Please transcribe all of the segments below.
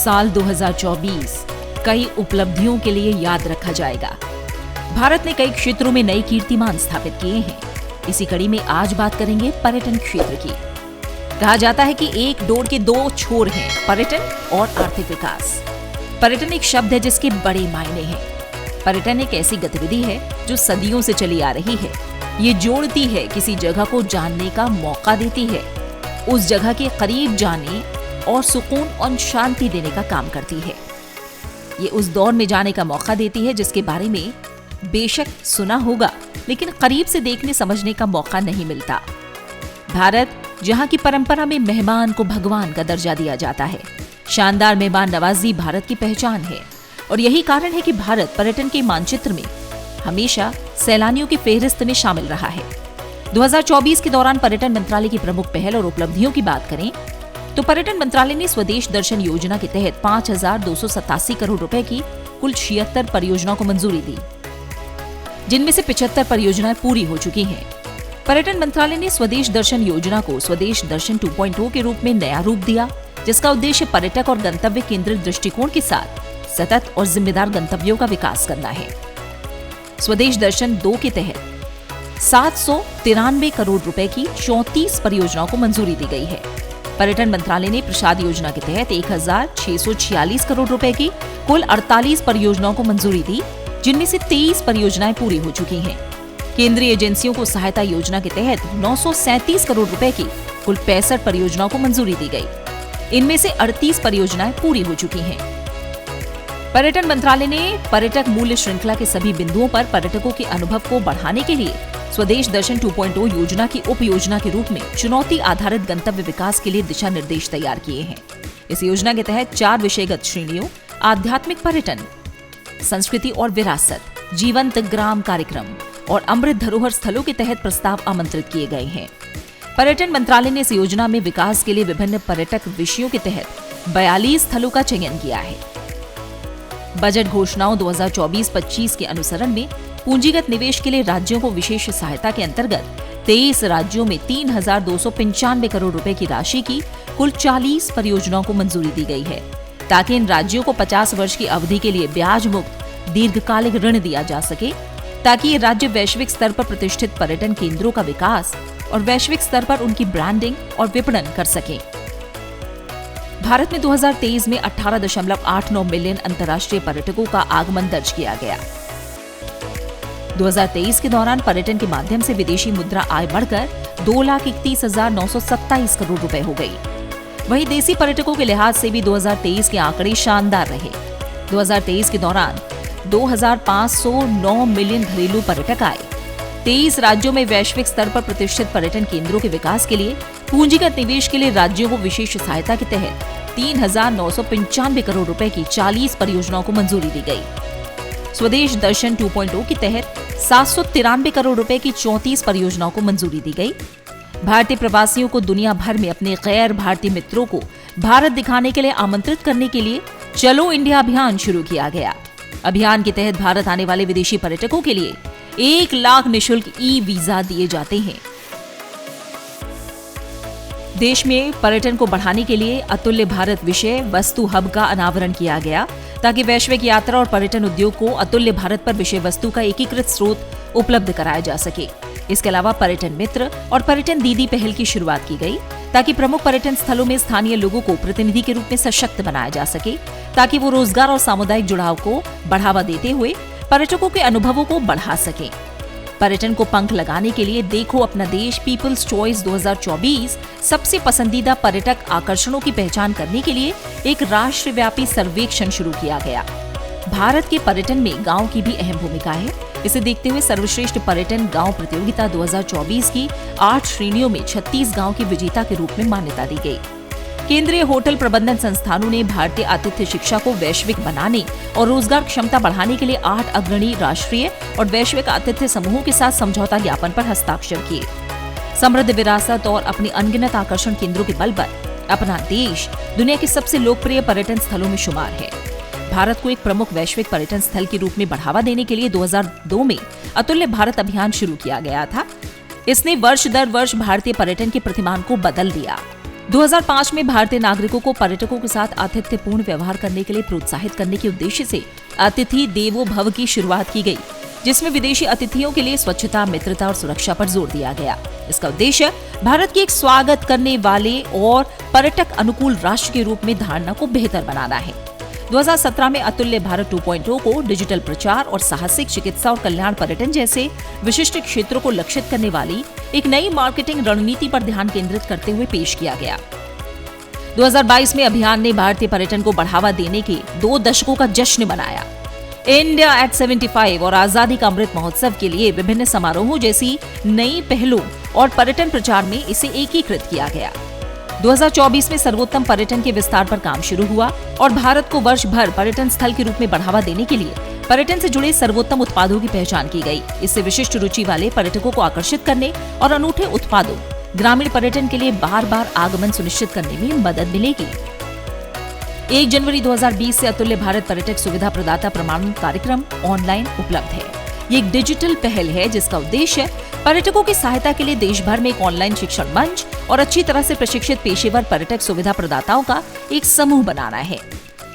साल 2024 कई उपलब्धियों के लिए याद रखा जाएगा। भारत ने कई क्षेत्रों में नए कीर्तिमान स्थापित किए हैं। इसी कड़ी में आज बात करेंगे पर्यटन क्षेत्र की। कहा जाता है कि एक डोर के दो छोर हैं, पर्यटन और आर्थिक विकास। पर्यटन एक शब्द है जिसके बड़े मायने हैं। पर्यटन एक ऐसी गतिविधि है जो सदियों से चली आ रही है। ये जोड़ती है, किसी जगह को जानने का मौका देती है, उस जगह के करीब जाने और सुकून और शांति देने का काम करती है। ये उस दौर में जाने का मौका देती है जिसके बारे में बेशक सुना होगा, लेकिन करीब से देखने समझने का मौका नहीं मिलता। भारत, जहाँ की परंपरा में मेहमान को भगवान का दर्जा दिया जाता है, शानदार मेहमान नवाजी भारत की पहचान है। और यही कारण है कि भारत पर्यटन के मानचित्र में हमेशा सैलानियों की फेहरिस्त में शामिल रहा है। 2024 के दौरान पर्यटन मंत्रालय की प्रमुख पहल और उपलब्धियों की बात करें तो पर्यटन मंत्रालय ने स्वदेश दर्शन योजना के तहत 5,287 करोड़ रुपए की कुल 76 परियोजनाओं को मंजूरी दी, जिनमें से 75 परियोजनाएं पूरी हो चुकी हैं। पर्यटन मंत्रालय ने स्वदेश दर्शन योजना को स्वदेश दर्शन 2.0 के रूप में नया रूप दिया, जिसका उद्देश्य पर्यटक और गंतव्य केंद्रित दृष्टिकोण के साथ सतत और जिम्मेदार गंतव्यों का विकास करना है। स्वदेश दर्शन 2 के तहत 793 करोड़ रुपए की 34 परियोजनाओं को मंजूरी दी गई है। पर्यटन मंत्रालय ने प्रसाद योजना के तहत 1,646 करोड़ रुपए की कुल 48 परियोजनाओं को मंजूरी दी, जिनमें से 23 परियोजनाएं पूरी हो चुकी हैं। केंद्रीय एजेंसियों को सहायता योजना के तहत 937 करोड़ रुपए की कुल 65 परियोजनाओं को मंजूरी दी गई। इनमें से 38 परियोजनाएं पूरी हो चुकी हैं। पर्यटन मंत्रालय ने पर्यटक मूल्य श्रृंखला के सभी बिंदुओं पर पर्यटकों के अनुभव को बढ़ाने के लिए स्वदेश दर्शन 2.0 योजना की उप योजना के रूप में चुनौती आधारित गंतव्य विकास के लिए दिशा निर्देश तैयार किए हैं। इस योजना के तहत 4 विषयगत श्रेणियों आध्यात्मिक पर्यटन, संस्कृति और विरासत, जीवंत ग्राम कार्यक्रम और अमृत धरोहर स्थलों के तहत प्रस्ताव आमंत्रित किए गए हैं। पर्यटन मंत्रालय ने इस योजना में विकास के लिए विभिन्न पर्यटक विषयों के तहत 42 स्थलों का चयन किया है। बजट घोषणाओं 2024-25 के अनुसरण में पूंजीगत निवेश के लिए राज्यों को विशेष सहायता के अंतर्गत 23 राज्यों में 3,295 करोड़ रुपए की राशि की कुल 40 परियोजनाओं को मंजूरी दी गई है, ताकि इन राज्यों को 50 वर्ष की अवधि के लिए ब्याज मुक्त दीर्घकालिक ऋण दिया जा सके, ताकि ये राज्य वैश्विक स्तर पर प्रतिष्ठित पर्यटन केंद्रों का विकास और वैश्विक स्तर पर उनकी ब्रांडिंग और विपणन कर सकें। भारत में 2023 में 18.89 मिलियन अंतर्राष्ट्रीय पर्यटकों का आगमन दर्ज किया गया। 2023 के दौरान पर्यटन के माध्यम से विदेशी मुद्रा आय बढ़कर 2,31,927 करोड़ रुपए हो गई। वहीं देसी पर्यटकों के लिहाज से भी 2023 के आंकड़े शानदार रहे। 2023 के दौरान 2,509 मिलियन घरेलू पर्यटक आए। 23 राज्यों में वैश्विक स्तर पर प्रतिष्ठित पर्यटन केंद्रों के विकास के लिए पूंजीगत निवेश के लिए राज्यों को विशेष सहायता के तहत 3,995 करोड़ रुपए की 40 परियोजनाओं को मंजूरी दी गई। स्वदेश दर्शन 2.0 के तहत 793 करोड़ रुपए की 34 परियोजनाओं को मंजूरी दी गई। भारतीय प्रवासियों को दुनिया भर में अपने गैर भारतीय मित्रों को भारत दिखाने के लिए आमंत्रित करने के लिए चलो इंडिया अभियान शुरू किया गया। अभियान के तहत भारत आने वाले विदेशी पर्यटकों के लिए 1 लाख निःशुल्क ई वीजा दिए जाते हैं। देश में पर्यटन को बढ़ाने के लिए अतुल्य भारत विषय वस्तु हब का अनावरण किया गया, ताकि वैश्विक यात्रा और पर्यटन उद्योग को अतुल्य भारत पर विषय वस्तु का एकीकृत स्रोत उपलब्ध कराया जा सके। इसके अलावा पर्यटन मित्र और पर्यटन दीदी पहल की शुरुआत की गई, ताकि प्रमुख पर्यटन स्थलों में स्थानीय लोगों को प्रतिनिधि के रूप में सशक्त बनाया जा सके, ताकि वो रोजगार और सामुदायिक जुड़ाव को बढ़ावा देते हुए पर्यटकों के अनुभवों को बढ़ा सके। पर्यटन को पंख लगाने के लिए देखो अपना देश पीपल्स चॉइस 2024 सबसे पसंदीदा पर्यटक आकर्षणों की पहचान करने के लिए एक राष्ट्रव्यापी सर्वेक्षण शुरू किया गया। भारत के पर्यटन में गांव की भी अहम भूमिका है। इसे देखते हुए सर्वश्रेष्ठ पर्यटन गांव प्रतियोगिता 2024 की 8 श्रेणियों में 36 गांव की विजेता के रूप में मान्यता दी गई। केंद्रीय होटल प्रबंधन संस्थानों ने भारतीय आतिथ्य शिक्षा को वैश्विक बनाने और रोजगार क्षमता बढ़ाने के लिए 8 अग्रणी राष्ट्रीय और वैश्विक आतिथ्य समूहों के साथ समझौता ज्ञापन पर हस्ताक्षर किए। समृद्ध विरासत और अपने अनगिनत आकर्षण केंद्रों के बल पर अपना देश दुनिया के सबसे लोकप्रिय पर्यटन स्थलों में शुमार है। भारत को एक प्रमुख वैश्विक पर्यटन स्थल के रूप में बढ़ावा देने के लिए 2002 में अतुल्य भारत अभियान शुरू किया गया था। इसने वर्ष दर वर्ष भारतीय पर्यटन के प्रतिमान को बदल दिया। 2005 में भारतीय नागरिकों को पर्यटकों के साथ आतिथ्यपूर्ण व्यवहार करने के लिए प्रोत्साहित करने के उद्देश्य से अतिथि देवो भव की शुरुआत की गई, जिसमें विदेशी अतिथियों के लिए स्वच्छता, मित्रता और सुरक्षा पर जोर दिया गया। इसका उद्देश्य भारत की एक स्वागत करने वाले और पर्यटक अनुकूल राष्ट्र के रूप में धारणा को बेहतर बनाना है। 2017 में अतुल्य भारत 2.0 को डिजिटल प्रचार और साहसिक चिकित्सा और कल्याण पर्यटन जैसे विशिष्ट क्षेत्रों को लक्षित करने वाली एक नई मार्केटिंग रणनीति पर ध्यान केंद्रित करते हुए पेश किया गया। 2022 में अभियान ने भारतीय पर्यटन को बढ़ावा देने के 2 दशकों का जश्न मनाया। इंडिया एट 75 और आजादी का अमृत महोत्सव के लिए विभिन्न समारोहों जैसी नई पहलों और पर्यटन प्रचार में इसे एकीकृत किया गया। 2024 में सर्वोत्तम पर्यटन के विस्तार पर काम शुरू हुआ और भारत को वर्ष भर पर्यटन स्थल के रूप में बढ़ावा देने के लिए पर्यटन से जुड़े सर्वोत्तम उत्पादों की पहचान की गई। इससे विशिष्ट रुचि वाले पर्यटकों को आकर्षित करने और अनूठे उत्पादों, ग्रामीण पर्यटन के लिए बार-बार आगमन सुनिश्चित करने में मदद मिलेगी। 1 जनवरी 2020 से अतुल्य भारत पर्यटक सुविधा प्रदाता प्रमाणन कार्यक्रम ऑनलाइन उपलब्ध है। ये एक डिजिटल पहल है जिसका उद्देश्य पर्यटकों की सहायता के लिए देश भर में एक ऑनलाइन शिक्षण मंच और अच्छी तरह से प्रशिक्षित पेशेवर पर्यटक सुविधा प्रदाताओं का एक समूह बनाना है।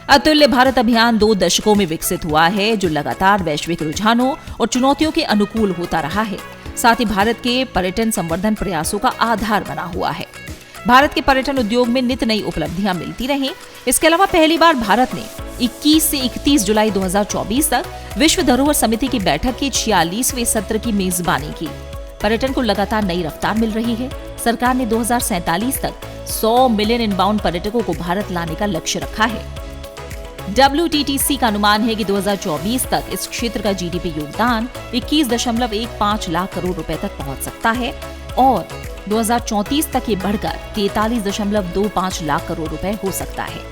अतुल्य भारत अभियान 2 दशकों में विकसित हुआ है, जो लगातार वैश्विक रुझानों और चुनौतियों के अनुकूल होता रहा है। साथ ही भारत के पर्यटन संवर्धन प्रयासों का आधार बना हुआ है। भारत के पर्यटन उद्योग में नित नई उपलब्धियां मिलती रहें। इसके अलावा पहली बार भारत ने 21 से 31 जुलाई 2024 तक विश्व धरोहर समिति की बैठक के 46वें सत्र की मेजबानी की। पर्यटन को लगातार नई रफ्तार मिल रही है। सरकार ने 2047 तक 100 मिलियन इनबाउंड पर्यटकों को भारत लाने का लक्ष्य रखा है। WTTC का अनुमान है कि 2024 तक इस क्षेत्र का GDP योगदान 21.15 लाख करोड़ रुपए तक पहुंच सकता है और 2034 तक ये बढ़कर 43.25 लाख करोड़ रुपए हो सकता है।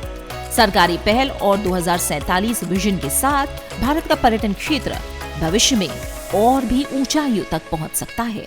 सरकारी पहल और 2047 विजन के साथ भारत का पर्यटन क्षेत्र भविष्य में और भी ऊंचाइयों तक पहुंच सकता है।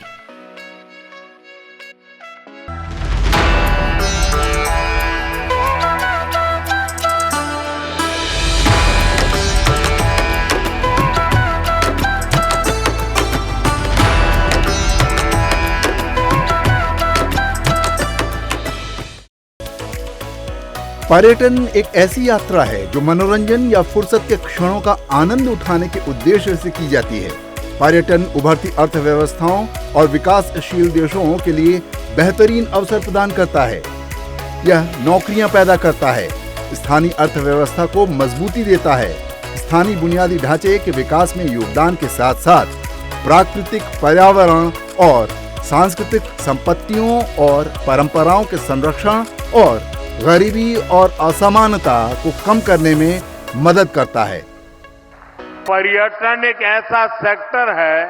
पर्यटन एक ऐसी यात्रा है जो मनोरंजन या फुर्सत के क्षणों का आनंद उठाने के उद्देश्य से की जाती है। पर्यटन उभरती अर्थव्यवस्थाओं और विकासशील देशों के लिए बेहतरीन अवसर प्रदान करता है। यह नौकरियां पैदा करता है, स्थानीय अर्थव्यवस्था को मजबूती देता है, स्थानीय बुनियादी ढांचे के विकास में योगदान के साथ साथ प्राकृतिक पर्यावरण और सांस्कृतिक संपत्तियों और परंपराओं के संरक्षण और गरीबी और असमानता को कम करने में मदद करता है। पर्यटन एक ऐसा सेक्टर है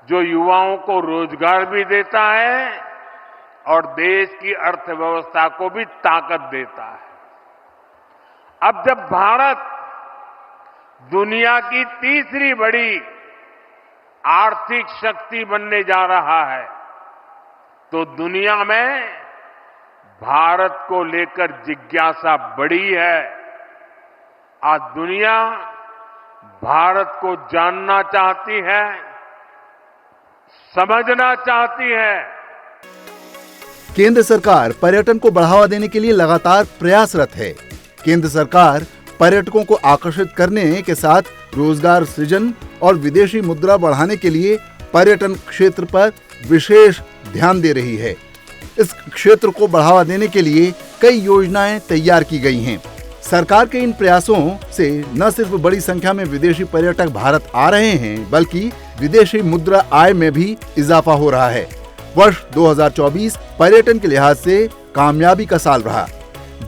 जो युवाओं को रोजगार भी देता है और देश की अर्थव्यवस्था को भी ताकत देता है। अब जब भारत दुनिया की तीसरी बड़ी आर्थिक शक्ति बनने जा रहा है, तो दुनिया में भारत को लेकर जिज्ञासा बढ़ी है। आज दुनिया भारत को जानना चाहती है, समझना चाहती है। केंद्र सरकार पर्यटन को बढ़ावा देने के लिए लगातार प्रयासरत है। केंद्र सरकार पर्यटकों को आकर्षित करने के साथ रोजगार सृजन और विदेशी मुद्रा बढ़ाने के लिए पर्यटन क्षेत्र पर विशेष ध्यान दे रही है। इस क्षेत्र को बढ़ावा देने के लिए कई योजनाएं तैयार की गई हैं। सरकार के इन प्रयासों से न सिर्फ बड़ी संख्या में विदेशी पर्यटक भारत आ रहे हैं, बल्कि विदेशी मुद्रा आय में भी इजाफा हो रहा है। वर्ष 2024 पर्यटन के लिहाज से कामयाबी का साल रहा।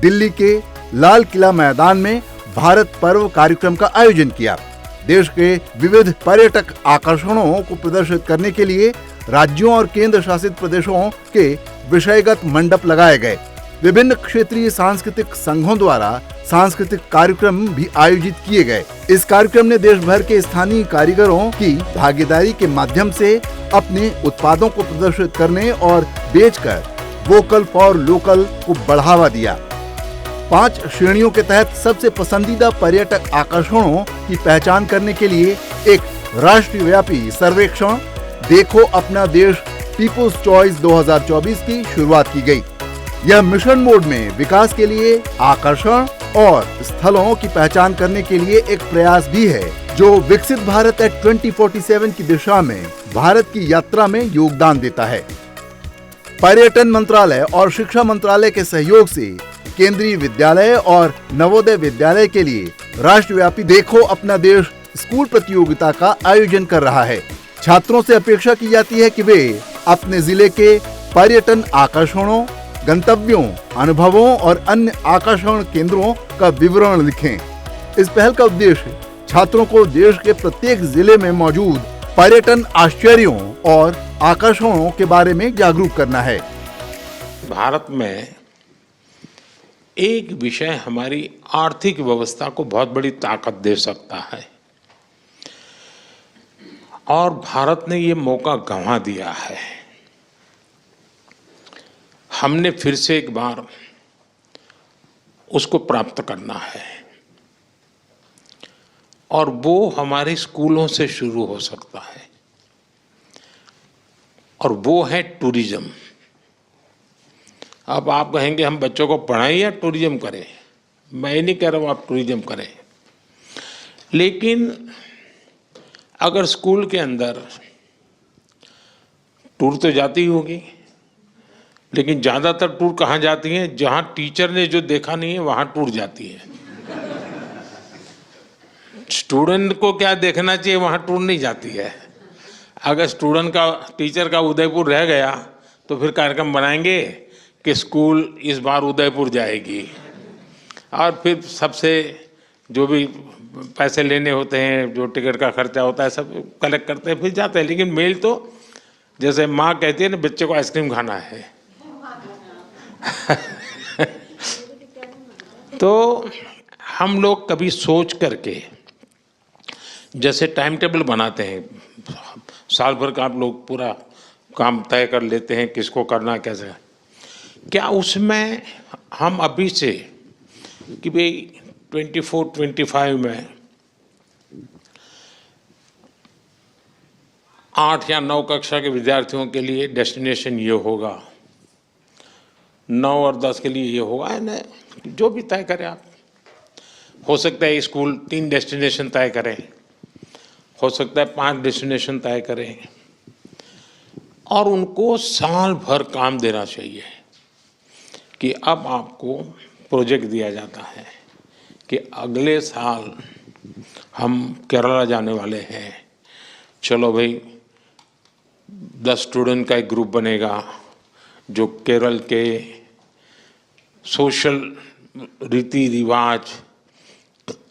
दिल्ली के लाल किला मैदान में भारत पर्व कार्यक्रम का आयोजन किया। देश के विविध पर्यटक आकर्षणों को प्रदर्शित करने के लिए राज्यों और केंद्र शासित प्रदेशों के विषयगत मंडप लगाए गए। विभिन्न क्षेत्रीय सांस्कृतिक संघों द्वारा सांस्कृतिक कार्यक्रम भी आयोजित किए गए। इस कार्यक्रम ने देश भर के स्थानीय कारीगरों की भागीदारी के माध्यम से अपने उत्पादों को प्रदर्शित करने और बेचकर वोकल फॉर लोकल को बढ़ावा दिया। 5 श्रेणियों के तहत सबसे पसंदीदा पर्यटक आकर्षणों की पहचान करने के लिए एक राष्ट्रव्यापी सर्वेक्षण देखो अपना देश पीपुल्स चॉइस 2024 की शुरुआत की गई। यह मिशन मोड में विकास के लिए आकर्षण और स्थलों की पहचान करने के लिए एक प्रयास भी है, जो विकसित भारत एट 2047 की दिशा में भारत की यात्रा में योगदान देता है। पर्यटन मंत्रालय और शिक्षा मंत्रालय के सहयोग से केंद्रीय विद्यालय और नवोदय विद्यालय के लिए राष्ट्रव्यापी देखो अपना देश स्कूल प्रतियोगिता का आयोजन कर रहा है। छात्रों से अपेक्षा की जाती है कि वे अपने जिले के पर्यटन आकर्षणों, गंतव्यों, अनुभवों और अन्य आकर्षण केंद्रों का विवरण लिखें। इस पहल का उद्देश्य छात्रों को देश के प्रत्येक जिले में मौजूद पर्यटन आश्चर्यों और आकर्षणों के बारे में जागरूक करना है। भारत में एक विषय हमारी आर्थिक व्यवस्था को बहुत बड़ी ताकत दे सकता है और भारत ने ये मौका गंवा दिया है। हमने फिर से एक बार उसको प्राप्त करना है और वो हमारे स्कूलों से शुरू हो सकता है और वो है टूरिज्म। अब आप कहेंगे हम बच्चों को पढ़ाएं या टूरिज्म करें। मैं ये नहीं कह रहा हूँ आप टूरिज्म करें, लेकिन अगर स्कूल के अंदर टूर तो जाती होगी, लेकिन ज़्यादातर टूर कहाँ जाती हैं? जहाँ टीचर ने जो देखा नहीं है वहाँ टूर जाती है। स्टूडेंट को क्या देखना चाहिए वहाँ टूर नहीं जाती है। अगर स्टूडेंट का टीचर का उदयपुर रह गया तो फिर कार्यक्रम बनाएंगे कि स्कूल इस बार उदयपुर जाएगी और फिर सबसे जो भी पैसे लेने होते हैं, जो टिकट का खर्चा होता है, सब कलेक्ट करते हैं फिर जाते हैं। लेकिन मेल तो जैसे माँ कहती है ना बच्चे को आइसक्रीम खाना है तो हम लोग कभी सोच करके जैसे टाइम टेबल बनाते हैं, साल भर का आप लोग पूरा काम तय कर लेते हैं किसको करना कैसे, क्या उसमें हम अभी से कि भाई 24-25 में 8 या 9 कक्षा के विद्यार्थियों के लिए डेस्टिनेशन ये होगा, 9 और 10 के लिए ये होगा, है ना? जो भी तय करें आप। हो सकता है स्कूल 3 डेस्टिनेशन तय करें, हो सकता है 5 डेस्टिनेशन तय करें और उनको साल भर काम देना चाहिए कि अब आपको प्रोजेक्ट दिया जाता है कि अगले साल हम केरला जाने वाले हैं। चलो भाई 10 स्टूडेंट का एक ग्रुप बनेगा जो केरल के सोशल रीति रिवाज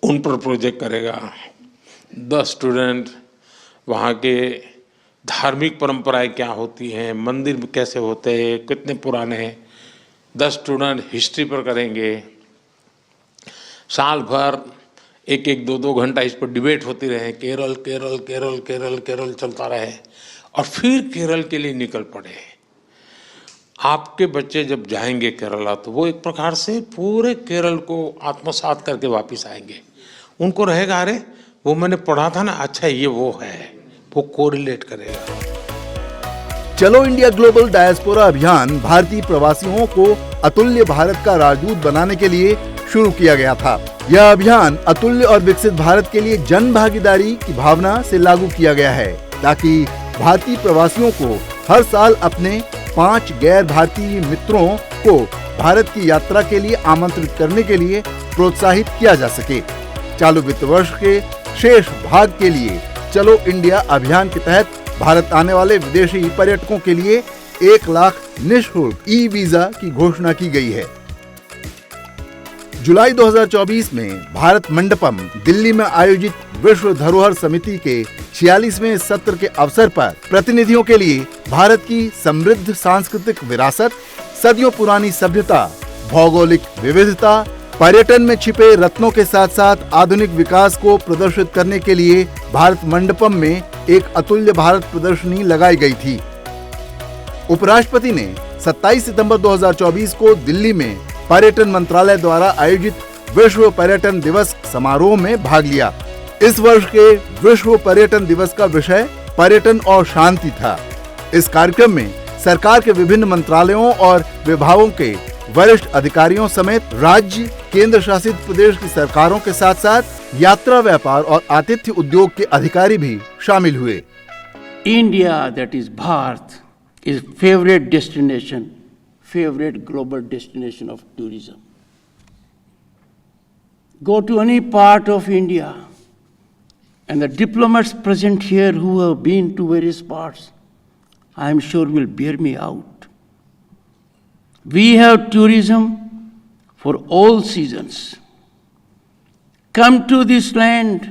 उन पर प्रोजेक्ट करेगा। 10 स्टूडेंट वहाँ के धार्मिक परंपराएं क्या होती हैं, मंदिर कैसे होते हैं, कितने पुराने हैं, 10 स्टूडेंट हिस्ट्री पर करेंगे। साल भर 1-1, 2-2 घंटा इस पर डिबेट होती रहे, केरल केरल केरल केरल केरल चलता रहे और फिर केरल के लिए निकल पड़े। आपके बच्चे जब जाएंगे केरला तो वो एक प्रकार से पूरे केरल को आत्मसात करके वापस आएंगे। उनको रहेगा अरे वो मैंने पढ़ा था ना, अच्छा ये वो है, वो कोरिलेट करेगा। चलो इंडिया ग्लोबल डायस्पोरा अभियान भारतीय प्रवासियों को अतुल्य भारत का राजदूत बनाने के लिए शुरू किया गया था। यह अभियान अतुल्य और विकसित भारत के लिए जन भागीदारी की भावना से लागू किया गया है ताकि भारतीय प्रवासियों को हर साल अपने 5 गैर भारतीय मित्रों को भारत की यात्रा के लिए आमंत्रित करने के लिए प्रोत्साहित किया जा सके। चालू वित्त वर्ष के शेष भाग के लिए चलो इंडिया अभियान के तहत भारत आने वाले विदेशी पर्यटकों के लिए 1 लाख निःशुल्क ई वीजा की घोषणा की गई है। जुलाई 2024 में भारत मंडपम दिल्ली में आयोजित विश्व धरोहर समिति के 46वें सत्र के अवसर पर प्रतिनिधियों के लिए भारत की समृद्ध सांस्कृतिक विरासत, सदियों पुरानी सभ्यता, भौगोलिक विविधता, पर्यटन में छिपे रत्नों के साथ साथ आधुनिक विकास को प्रदर्शित करने के लिए भारत मंडपम में एक अतुल्य भारत प्रदर्शनी लगाई गई थी। उपराष्ट्रपति ने 27 सितंबर 2024 को दिल्ली में पर्यटन मंत्रालय द्वारा आयोजित विश्व पर्यटन दिवस समारोह में भाग लिया। इस वर्ष के विश्व पर्यटन दिवस का विषय पर्यटन और शांति था। इस कार्यक्रम में सरकार के विभिन्न मंत्रालयों और विभागों के वरिष्ठ अधिकारियों समेत राज्य, केंद्र शासित प्रदेश की सरकारों के साथ साथ यात्रा, व्यापार और आतिथ्य उद्योग के अधिकारी भी शामिल हुए। India, that is Bharat, is favorite destination, favorite global destination of tourism. Go to any part of India, and the diplomats present here who have been to various parts, I am sure will bear me out. We have tourism for all seasons. Come to this land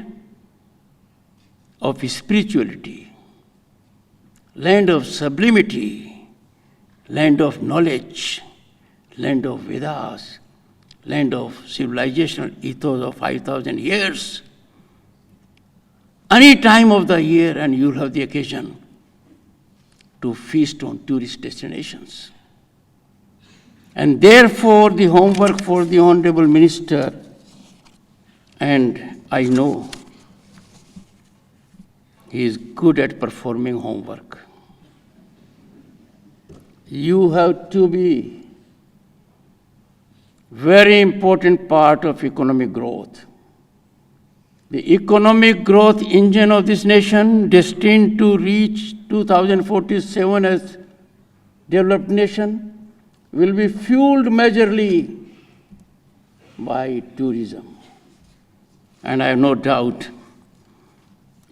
of spirituality, land of sublimity, land of knowledge, land of Vedas, land of civilizational ethos of 5,000 years. Any time of the year and you'll have the occasion to feast on tourist destinations. And therefore the homework for the Honorable Minister, and I know he is good at performing homework. You have to be very important part of economic growth. The economic growth engine of this nation, destined to reach 2047 as developed nation, will be fueled majorly by tourism. And I have no doubt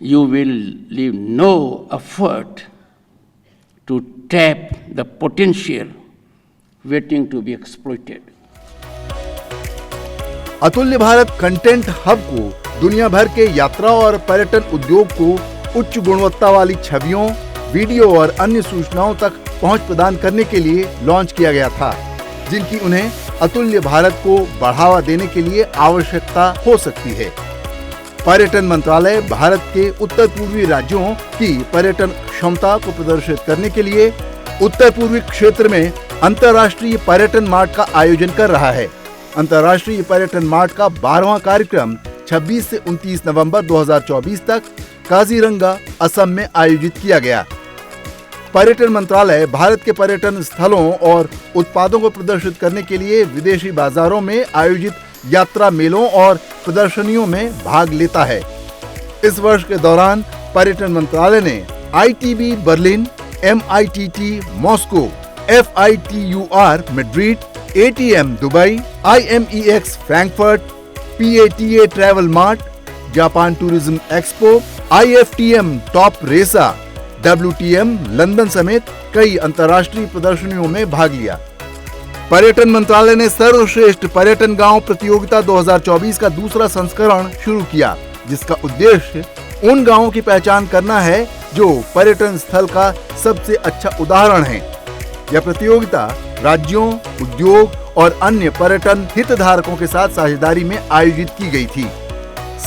you will leave no effort to tap the potential waiting to be exploited. अतुल्य Bharat content hub को दुनिया भर के यात्रा और पर्यटन उद्योग को उच्च गुणवत्ता वाली छवियों, वीडियो और अन्य सूचनाओं तक पहुंच प्रदान करने के लिए लॉन्च किया गया था, जिनकी उन्हें अतुल्य भारत को बढ़ावा देने के लिए आवश्यकता हो सकती है। पर्यटन मंत्रालय भारत के उत्तर पूर्वी राज्यों की पर्यटन क्षमता को प्रदर्शित करने के लिए उत्तर पूर्वी क्षेत्र में अंतर्राष्ट्रीय पर्यटन मार्ट का आयोजन कर रहा है। अंतर्राष्ट्रीय पर्यटन मार्ट का 12वां कार्यक्रम 26 से 29 नवंबर 2024 तक काजीरंगा, असम में आयोजित किया गया। पर्यटन मंत्रालय भारत के पर्यटन स्थलों और उत्पादों को प्रदर्शित करने के लिए विदेशी बाजारों में आयोजित यात्रा मेलों और प्रदर्शनियों में भाग लेता है। इस वर्ष के दौरान पर्यटन मंत्रालय ने ITB Berlin, MITT Moscow, FITUR Madrid, ATM Dubai, IMEX Frankfurt, PATA travel mart, Japan tourism expo, IFTM top रेसा, WTM लंदन समेत कई अंतर्राष्ट्रीय प्रदर्शनियों में भाग लिया। पर्यटन मंत्रालय ने सर्वश्रेष्ठ पर्यटन गांव प्रतियोगिता 2024 का दूसरा संस्करण शुरू किया, जिसका उद्देश्य उन गांवों की पहचान करना है जो पर्यटन स्थल का सबसे अच्छा उदाहरण है। यह प्रतियोगिता राज्यों, उद्योग और अन्य पर्यटन हितधारकों के साथ साझेदारी में आयोजित की गई थी।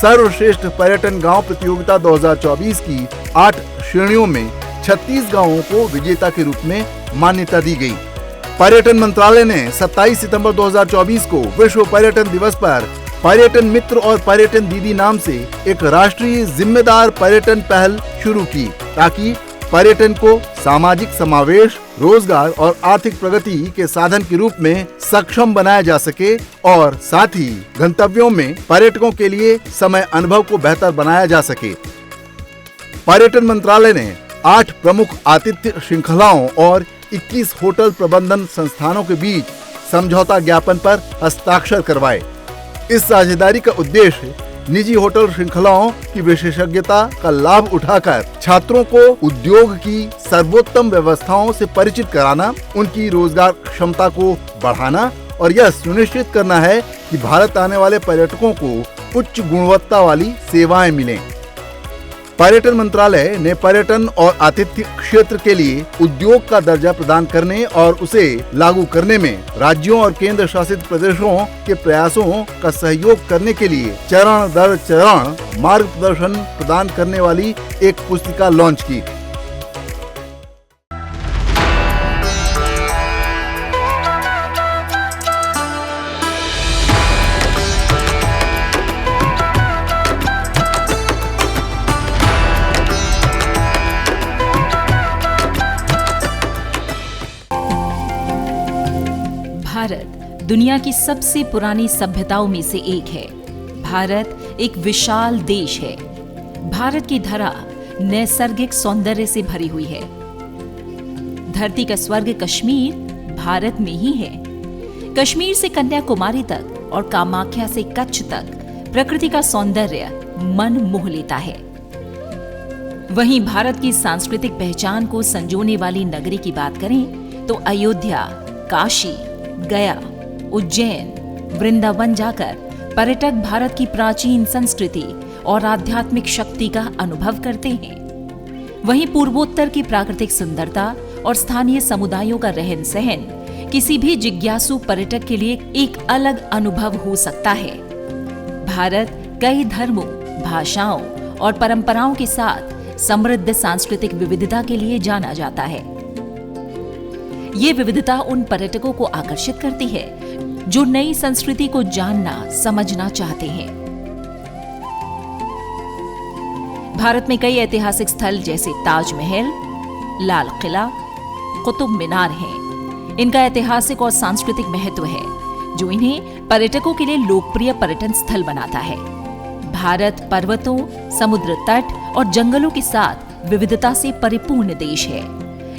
सर्वश्रेष्ठ पर्यटन गांव प्रतियोगिता 2024 की 8 श्रेणियों में 36 गांवों को विजेता के रूप में मान्यता दी गई। पर्यटन मंत्रालय ने 27 सितंबर 2024 को विश्व पर्यटन दिवस पर पर्यटन मित्र और पर्यटन दीदी नाम से एक राष्ट्रीय जिम्मेदार पर्यटन पहल शुरू की, ताकि पर्यटन को सामाजिक समावेश, रोजगार और आर्थिक प्रगति के साधन के रूप में सक्षम बनाया जा सके और साथ ही गंतव्यों में पर्यटकों के लिए समय अनुभव को बेहतर बनाया जा सके। पर्यटन मंत्रालय ने 8 प्रमुख आतिथ्य श्रृंखलाओं और 21 होटल प्रबंधन संस्थानों के बीच समझौता ज्ञापन पर हस्ताक्षर करवाए। इस साझेदारी का उद्देश्य निजी होटल श्रृंखलाओं की विशेषज्ञता का लाभ उठाकर छात्रों को उद्योग की सर्वोत्तम व्यवस्थाओं से परिचित कराना, उनकी रोजगार क्षमता को बढ़ाना और यह सुनिश्चित करना है कि भारत आने वाले पर्यटकों को उच्च गुणवत्ता वाली सेवाएं मिलें। पर्यटन मंत्रालय ने पर्यटन और आतिथ्य क्षेत्र के लिए उद्योग का दर्जा प्रदान करने और उसे लागू करने में राज्यों और केंद्र शासित प्रदेशों के प्रयासों का सहयोग करने के लिए चरण दर चरण मार्गदर्शन प्रदान करने वाली एक पुस्तिका लॉन्च की। भारत दुनिया की सबसे पुरानी सभ्यताओं में से एक है। भारत एक विशाल देश है। भारत की धरा नैसर्गिक सौंदर्य से भरी हुई है। धरती का स्वर्ग कश्मीर भारत में ही है। कश्मीर से कन्याकुमारी तक और कामाख्या से कच्छ तक प्रकृति का सौंदर्य मन मोह लेता है। वहीं भारत की सांस्कृतिक पहचान को संजोने वाली नगरी की बात करें तो अयोध्या, काशी, गया, उज्जैन, वृंदावन जाकर पर्यटक भारत की प्राचीन संस्कृति और आध्यात्मिक शक्ति का अनुभव करते हैं। वहीं पूर्वोत्तर की प्राकृतिक सुंदरता और स्थानीय समुदायों का रहन सहन किसी भी जिज्ञासु पर्यटक के लिए एक अलग अनुभव हो सकता है। भारत कई धर्मों, भाषाओं और परंपराओं के साथ समृद्ध सांस्कृतिक विविधता के लिए जाना जाता है। ये विविधता उन पर्यटकों को आकर्षित करती है जो नई संस्कृति को जानना, समझना चाहते हैं। भारत में कई ऐतिहासिक स्थल जैसे ताजमहल, लाल किला, कुतुब मीनार हैं। इनका ऐतिहासिक और सांस्कृतिक महत्व है जो इन्हें पर्यटकों के लिए लोकप्रिय पर्यटन स्थल बनाता है। भारत पर्वतों, समुद्र तट और जंगलों के साथ विविधता से परिपूर्ण देश है।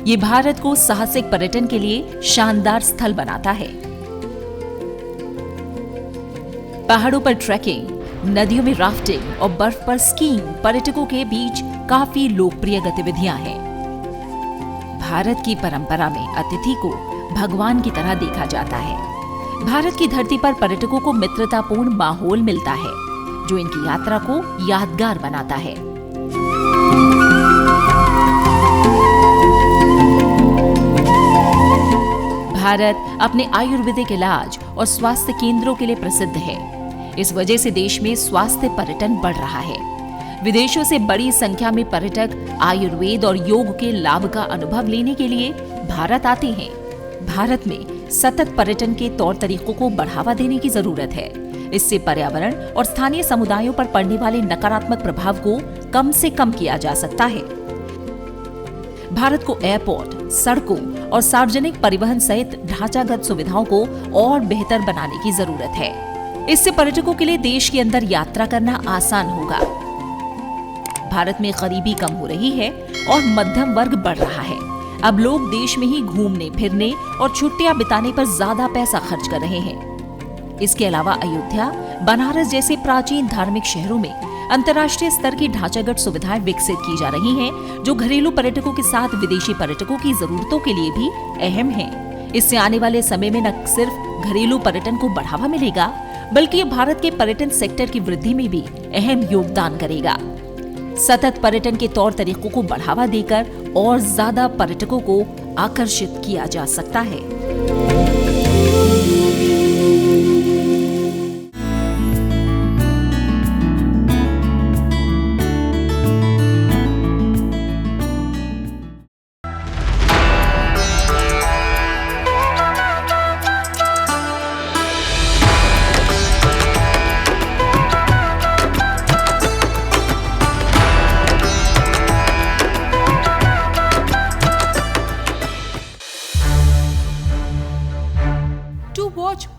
ये भारत को साहसिक पर्यटन के लिए शानदार स्थल बनाता है। पहाड़ों पर ट्रैकिंग, नदियों में राफ्टिंग और बर्फ पर स्कीइंग पर्यटकों के बीच काफी लोकप्रिय गतिविधियां हैं। भारत की परंपरा में अतिथि को भगवान की तरह देखा जाता है। भारत की धरती पर पर्यटकों को मित्रतापूर्ण माहौल मिलता है जो इनकी यात्रा को यादगार बनाता है। भारत अपने आयुर्वेदिक इलाज और स्वास्थ्य केंद्रों के लिए प्रसिद्ध है। इस वजह से देश में स्वास्थ्य पर्यटन बढ़ रहा है। विदेशों से बड़ी संख्या में पर्यटक आयुर्वेद और योग के लाभ का अनुभव लेने के लिए भारत आते हैं। भारत में सतत पर्यटन के तौर तरीकों को बढ़ावा देने की जरूरत है। इससे पर्यावरण और स्थानीय समुदायों पर पड़ने वाले नकारात्मक प्रभाव को कम से कम किया जा सकता है। भारत को एयरपोर्ट, सड़कों और सार्वजनिक परिवहन सहित ढांचागत सुविधाओं को और बेहतर बनाने की जरूरत है। इससे पर्यटकों के लिए देश के अंदर यात्रा करना आसान होगा। भारत में गरीबी कम हो रही है और मध्यम वर्ग बढ़ रहा है। अब लोग देश में ही घूमने फिरने और छुट्टियां बिताने पर ज्यादा पैसा खर्च कर रहे हैं। इसके अलावा अयोध्या, बनारस जैसे प्राचीन धार्मिक शहरों में अंतर्राष्ट्रीय स्तर की ढांचागत सुविधाएं विकसित की जा रही हैं, जो घरेलू पर्यटकों के साथ विदेशी पर्यटकों की जरूरतों के लिए भी अहम हैं। इससे आने वाले समय में न सिर्फ घरेलू पर्यटन को बढ़ावा मिलेगा, बल्कि ये भारत के पर्यटन सेक्टर की वृद्धि में भी अहम योगदान करेगा। सतत पर्यटन के तौर तरीकों को बढ़ावा देकर और ज्यादा पर्यटकों को आकर्षित किया जा सकता है।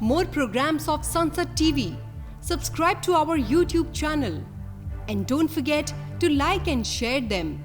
More programs of Sunset TV. Subscribe to our YouTube channel and don't forget to like and share them.